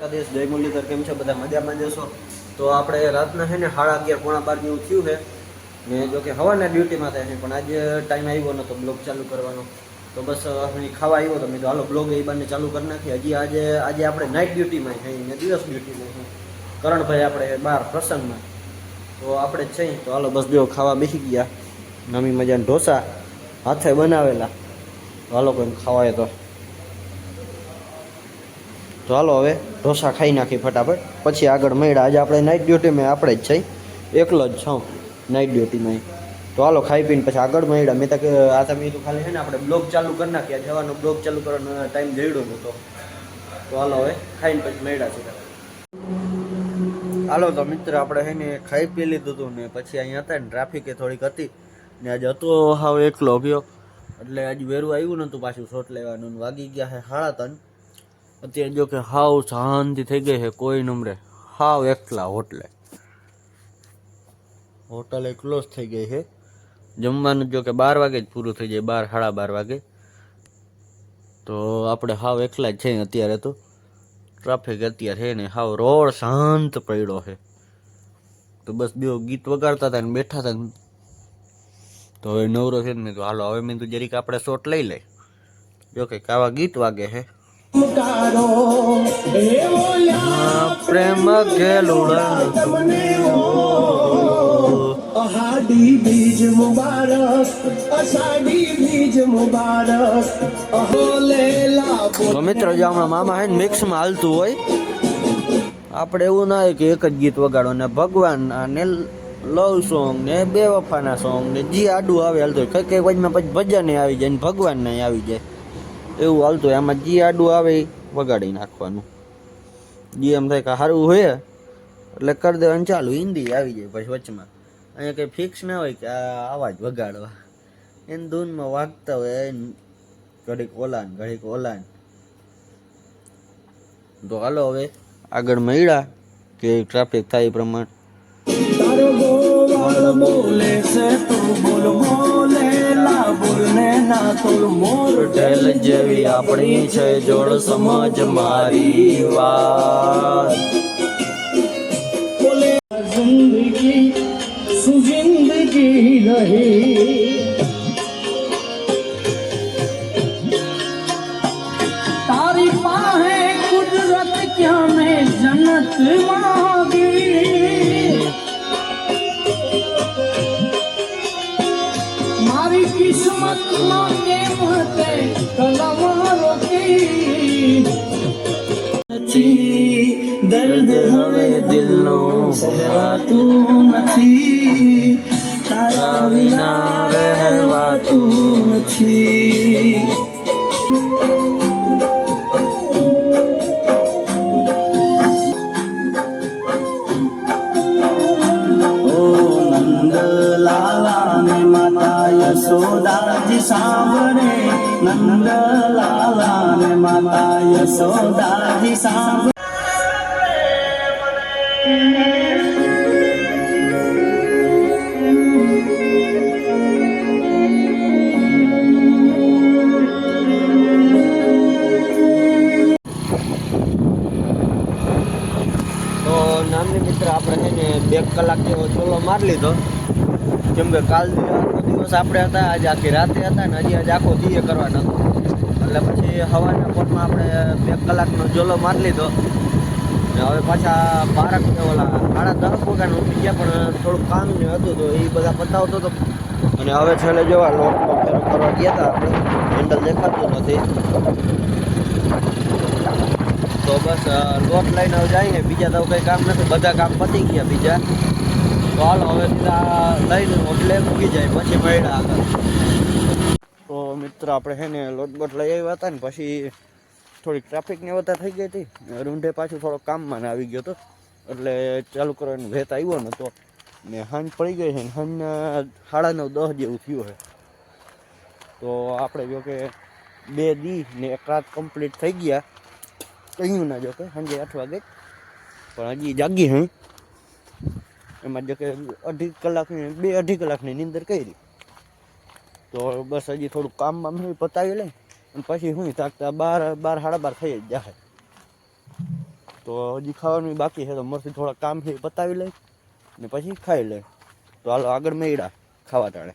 દેશ જય મુરલીધર, કેમ છે બધા? મજામાં જશો? તો આપણે રાતના છે ને 11:30 પોણા 12 જેવું થયું છે ને. જો કે હવાના ડ્યુટીમાં થાય છે, પણ આજે ટાઈમ આવ્યો નતો બ્લોગ ચાલુ કરવાનો. તો બસ અહીં ખાવા આવ્યો તો મેં તો હાલો બ્લોગ એ બાને ચાલુ કરી નાખી. હજી આજે આપણે નાઇટ ડ્યુટીમાં છે ને દિવસ ડ્યુટીમાં છે. કરણભાઈ આપણે બહાર પ્રસંગમાં, તો આપણે જ છે. તો હાલો બસ જો ખાવા બેસી ગયા. નવી મજાના ઢોસા હાથે બનાવેલા. તો હાલો કોઈ ખાવાય તો હાલો હવે ઢોસા ખાઈ નાખી ફટાફટ, પછી આગળ મળ્યા. આજે આપણે નાઇટ ડ્યુટીમાં આપણે જ છે, એકલો જ છું નાઇટ ડ્યુટીમાં. તો હાલો ખાઈ પીને પછી આગળ મળ્યા. મેં તો આ તમે તો ખાલી છે ને આપણે બ્લોગ ચાલુ કરી નાખ્યા, જવાનો બ્લોગ ચાલુ કરવાનો ટાઈમ જડ્યો નહોતો. તો હાલો હવે ખાઈને પછી મળ્યા છે. હાલો તો મિત્ર આપણે છે ને ખાઈ પી લીધું હતું ને પછી અહીંયા હતા ને ટ્રાફિકે થોડીક હતી ને આજે હતો હાવ એકલો ગયો, એટલે આજે વેરું આવ્યું નહોતું પાછું શોટ લેવાનું. વાગી ગયા છે 3:30. અત્યારે જો કે હાવ શાંતિ થઈ ગઈ છે, કોઈ નમરે હાવ એકલા. હોટલે ક્લોઝ થઈ ગઈ છે. જમવાનું જો કે 12 વાગે જ પૂરું થઈ જાય, 12 સાડા 12 વાગે. તો આપણે હાવ એકલા જ છે અત્યારે. તો ટ્રાફિક અત્યારે છે ને હાવ રોડ શાંત પડ્યો છે. તો બસ બે ગીત વગાડતા હતા ને બેઠા હતા ને. તો હવે નવરો છે ને તો હાલો હવે મેં તો જરીક આપણે શોટ લઈ લઈ. જો કે આવા ગીત વાગે છે. પ્રેમ ગેલુડા અષાઢી બીજ મુબારક, અષાઢી બીજ મુબારક. તો મિત્રો જો હમણાં મામા હે ને મિક્સમાં હાલતું હોય, આપણે એવું ના હોય કે એક જ ગીત વગાડો ને ભગવાન ને લવ સોંગ ને બે વફાના સોંગ ને જે આડું આવે હાલતું હોય. કઈ વચમાં પછી ભજન આવી જાય ને ભગવાન નહીં આવી જાય, એવું હાલતું હોય. આમાં જે આડું આવે વગાડી નાખવાનું. જે એમ થાય કે સારું હોય એટલે કરી દેવાનું ચાલુ. હિન્દી આવી જાય પછી વચમાં. અહીંયા કંઈ ફિક્સ ના હોય કે આ આવા જ વગાડવા. એની ધૂનમાં વાગતા હોય, ઘડીક ઓલાન ઘડીક ઓલાન. તો હાલો હવે આગળ મળ્યા કે ટ્રાફિક થાય એ પ્રમાણે. ઢેલ જેવી આપણી છે જોડ સમજ મારી વાત. જિંદગી સુજિંદગી રહી તારી પાસે કુદરત ક્યાં મેં જન્નત માંગી. મારી કિસ્મત માં કેમ હતે કલમ રોકી. દર્દ હવે દિલનો સહેવાતું નથી, તારા વિના રહેવાતું નથી. નંદલાલાને માતા યશોદાજી સાંભળે, નંદલાલાને માતા યશોદાજી સાંભળે. તો નામની મિત્ર આપણે છે ને 2 કલાક જેવો ચોલો મારી લીધો, કેમ કે કાલ આખો દિવસ આપણે હતા, આજે આખી રાતે હતા ને હજી આજે આખો દીએ કરવાનો હતો. એટલે પછી સવારના પોટમાં આપણે 2 કલાકનો ચોલો મારી લીધો ને હવે પાછા 12 ઓલા 10:30 વાગ્યાનું ઉઠી ગયા, પણ થોડુંક કામ ને હતું તો એ બધા પતાવતો હતો. અને હવે છેલ્લે જોવા લોટ કરવા ગયા હતા આપણે, હેન્ડલ દેખાતું નથી. તો બસ લોટ લઈને હવે જઈએ. બીજા તો કંઈ કામ નથી, બધા કામ પતી ગયા બીજા. તો હાલો હવે સીધા લઈને હોટલે મૂકી જાય પછી મળ્યા આગળ. તો મિત્ર આપણે છે ને લોટ બોટ લઈ આવ્યા હતા ને પછી થોડીક ટ્રાફિકની વધારે થઈ ગઈ હતી. રૂંઢે પાછું થોડોક કામમાં આવી ગયો હતો, એટલે ચાલુ કરવાનો ભેત આવ્યો નહોતો ને સાંજ પડી ગઈ છે ને સાંજના 9:30 જેવું થયું છે. તો આપણે જો કે 2 દી ને 1 રાત કમ્પ્લીટ થઈ ગયા. કહ્યું ના જો કે સાંજે 8 વાગે, પણ હજી જાગી હે. એમાં જો કે 2.5 કલાકની નીંદર કરી. તો બસ હજી થોડુંક કામ બામ પતાવી લઈ અને પછી હું થાકતા 12 સાડા 12 થઈ જ જાય. તો હજી ખાવાનું બાકી છે, તો મરથી થોડા કામ છે એ પતાવી લઈ ને પછી ખાઈ લે. તો હાલો આગળ મેળા ખાવા ટાણે.